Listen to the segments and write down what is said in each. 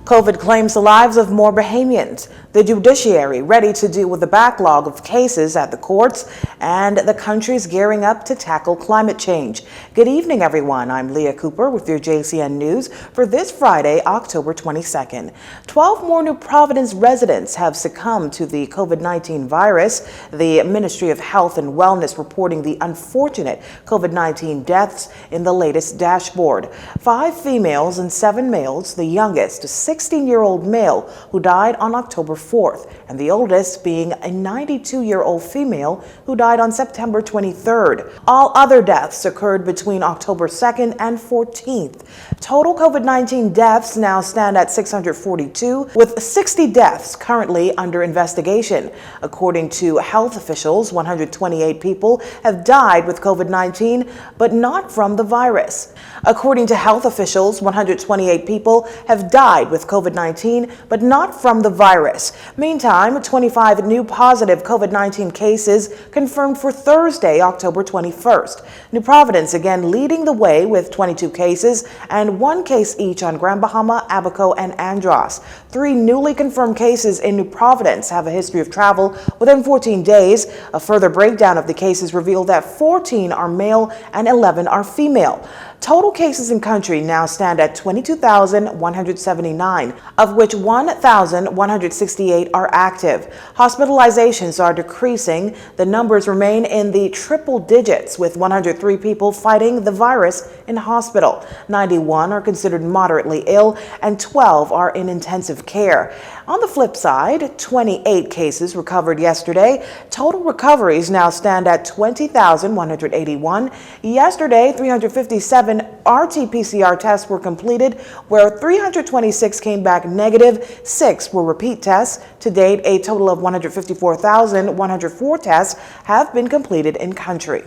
COVID claims the lives of more Bahamians. The Judiciary ready to deal with the backlog of cases at the courts, and the country's gearing up to tackle climate change. Good evening, everyone. I'm Leah Cooper with your JCN News for this Friday, October 22nd. 12 more New Providence residents have succumbed to the COVID-19 virus. The Ministry of Health and Wellness reporting the unfortunate COVID-19 deaths in the latest dashboard. 5 females and 7 males, the youngest, a 16-year-old male who died on October 4th, and the oldest being a 92-year-old female who died on September 23rd. All other deaths occurred between October 2nd and 14th. Total COVID-19 deaths now stand at 642, with 60 deaths currently under investigation. According to health officials, 128 people have died with COVID-19, but not from the virus. According to health officials, 128 people have died with COVID-19, but not from the virus. Meantime, 25 new positive COVID-19 cases confirmed for Thursday, October 21st. New Providence again leading the way with 22 cases and 1 case each on Grand Bahama, Abaco, and Andros. 3 newly confirmed cases in New Providence have a history of travel within 14 days. A further breakdown of the cases revealed that 14 are male and 11 are female. Total cases in country now stand at 22,179, of which 1,168 are active. Hospitalizations are decreasing. The numbers remain in the triple digits, with 103 people fighting the virus in hospital. 91 are considered moderately ill, and 12 are in intensive care. On the flip side, 28 cases recovered yesterday. Total recoveries now stand at 20,181. Yesterday, 357 RT-PCR tests were completed, where 326 came back negative, 6 were repeat tests. To date, a total of 154,104 tests have been completed in country.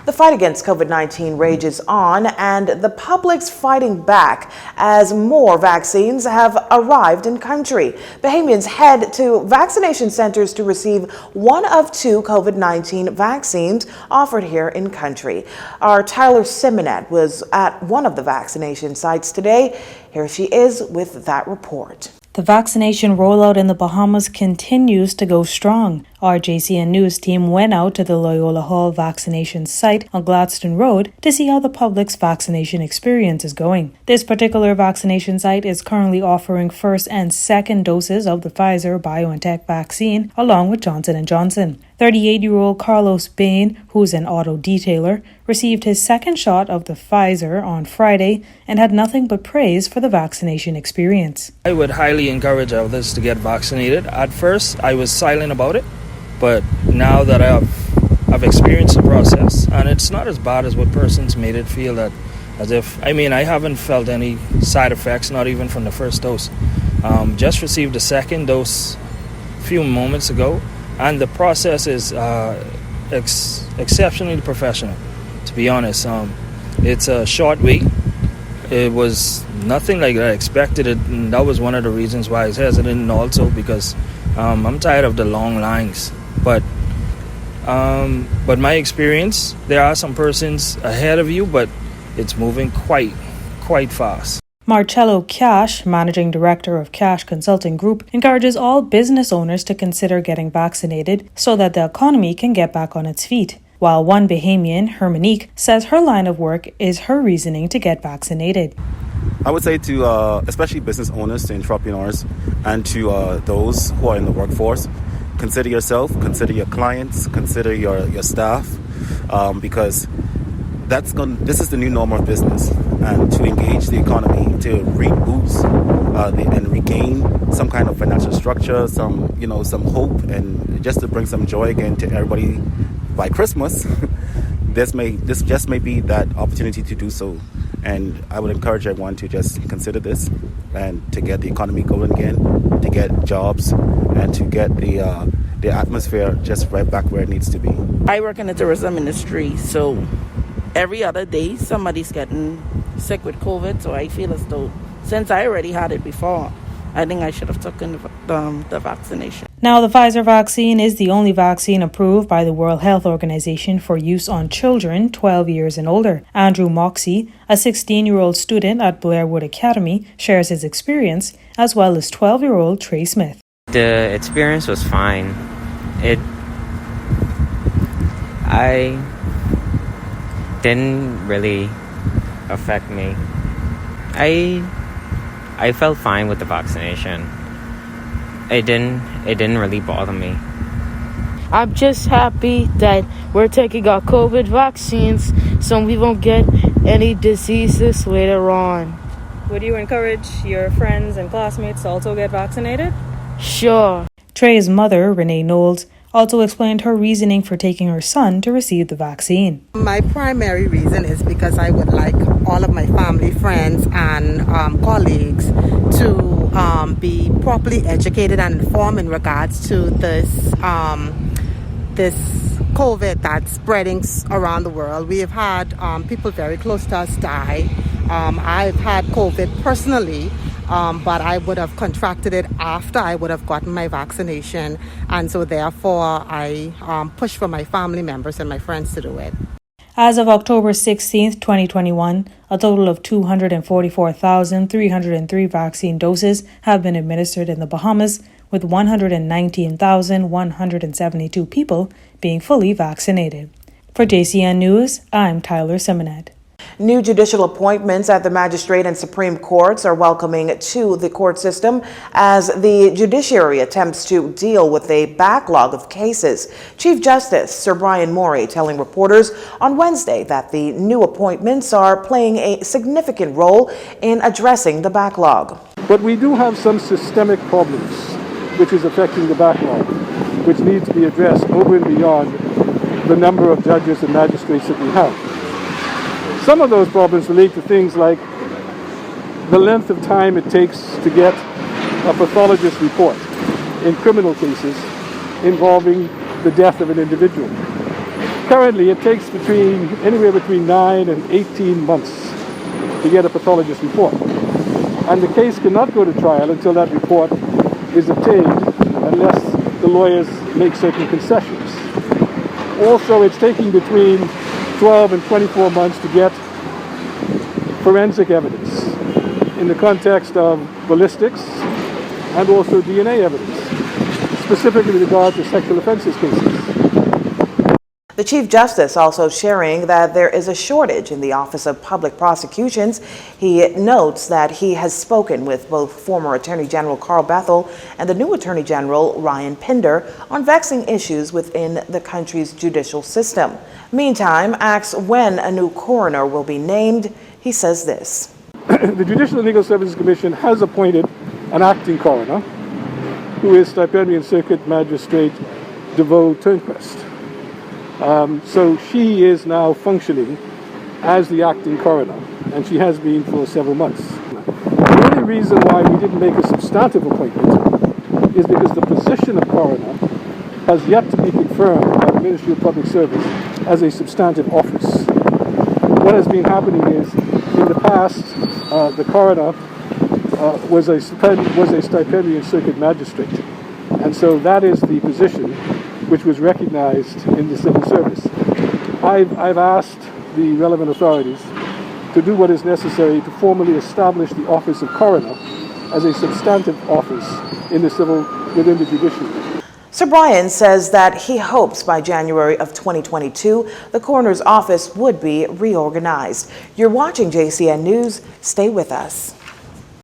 The fight against COVID-19 rages on, and the public's fighting back as more vaccines have arrived in country. Bahamians head to vaccination centers to receive one of 2 COVID-19 vaccines offered here in country. Our Tyler Simonet was at one of the vaccination sites today. Here she is with that report. The vaccination rollout in the Bahamas continues to go strong. Our JCN News team went out to the Loyola Hall vaccination site on Gladstone Road to see how the public's vaccination experience is going. This particular vaccination site is currently offering first and second doses of the Pfizer-BioNTech vaccine, along with Johnson & Johnson. 38-year-old Carlos Bain, who's an auto detailer, received his second shot of the Pfizer on Friday and had nothing but praise for the vaccination experience. I would highly encourage others to get vaccinated. At first, I was silent about it, but now that I've experienced the process, and it's not as bad as what persons made it feel, that as if, I haven't felt any side effects, not even from the first dose. Just received the second dose a few moments ago, and the process is exceptionally professional, to be honest. It's a short wait. It was nothing like I expected it, and that was one of the reasons why I was hesitant, and also because I'm tired of the long lines. But my experience, there are some persons ahead of you, but it's moving quite fast. Marcello Cash, Managing Director of Cash Consulting Group, encourages all business owners to consider getting vaccinated so that the economy can get back on its feet. While one Bahamian, Hermanique, says her line of work is her reasoning to get vaccinated. I would say to especially business owners, to entrepreneurs, and to those who are in the workforce, consider yourself, consider your clients, consider your staff, because this is the new norm of business, and to engage the economy, to reboost and regain some kind of financial structure, some hope, and just to bring some joy again to everybody by Christmas. This just may be that opportunity to do so, and I would encourage everyone to just consider this and to get the economy going again, to get jobs, and to get the atmosphere just right back where it needs to be. I work in the tourism industry, so every other day somebody's getting sick with COVID, so I feel as though since I already had it before, I think I should have taken the vaccination. Now, the Pfizer vaccine is the only vaccine approved by the World Health Organization for use on children 12 years and older. Andrew Moxey, a 16-year-old student at Blairwood Academy, shares his experience, as well as 12-year-old Trey Smith. The experience was fine. I didn't really affect me. I felt fine with the vaccination. It didn't really bother me. I'm just happy that we're taking our COVID vaccines so we won't get any diseases later on. Would you encourage your friends and classmates to also get vaccinated? Sure. Trey's mother, Renee Knowles, also explained her reasoning for taking her son to receive the vaccine. My primary reason is because I would like all of my family, friends, and colleagues to be properly educated and informed in regards to this COVID that's spreading around the world. We have had people very close to us die. I've had COVID personally, but I would have contracted it after I would have gotten my vaccination, and so therefore I push for my family members and my friends to do it. As of October 16, 2021, a total of 244,303 vaccine doses have been administered in the Bahamas, with 119,172 people being fully vaccinated. For JCN News, I'm Tyler Simonet. New judicial appointments at the magistrate and Supreme Courts are welcoming to the court system as the judiciary attempts to deal with a backlog of cases. Chief Justice Sir Brian Morey telling reporters on Wednesday that the new appointments are playing a significant role in addressing the backlog. But we do have some systemic problems which is affecting the backlog, which need to be addressed over and beyond the number of judges and magistrates that we have. Some of those problems relate to things like the length of time it takes to get a pathologist report in criminal cases involving the death of an individual. Currently, it takes anywhere between 9 and 18 months to get a pathologist report. And the case cannot go to trial until that report is obtained unless the lawyers make certain concessions. Also, it's taking between 12 and 24 months to get forensic evidence in the context of ballistics and also DNA evidence, specifically with regard to sexual offenses cases. The Chief Justice also sharing that there is a shortage in the Office of Public Prosecutions. He notes that he has spoken with both former Attorney General Carl Bethel and the new Attorney General Ryan Pinder on vexing issues within the country's judicial system. Meantime, asked when a new coroner will be named, he says this. The Judicial and Legal Services Commission has appointed an acting coroner, who is Stipendian Circuit Magistrate DeVoe Turnquist. So she is now functioning as the acting coroner, and she has been for several months. The only reason why we didn't make a substantive appointment is because the position of coroner has yet to be confirmed by the Ministry of Public Service as a substantive office. What has been happening is, in the past, the coroner was a Stipendian Circuit Magistrate, and so that is the position which was recognized in the civil service. I've asked the relevant authorities to do what is necessary to formally establish the office of coroner as a substantive office within the judiciary. Sir Brian says that he hopes by January of 2022 the coroner's office would be reorganized. You're watching JCN News. Stay with us.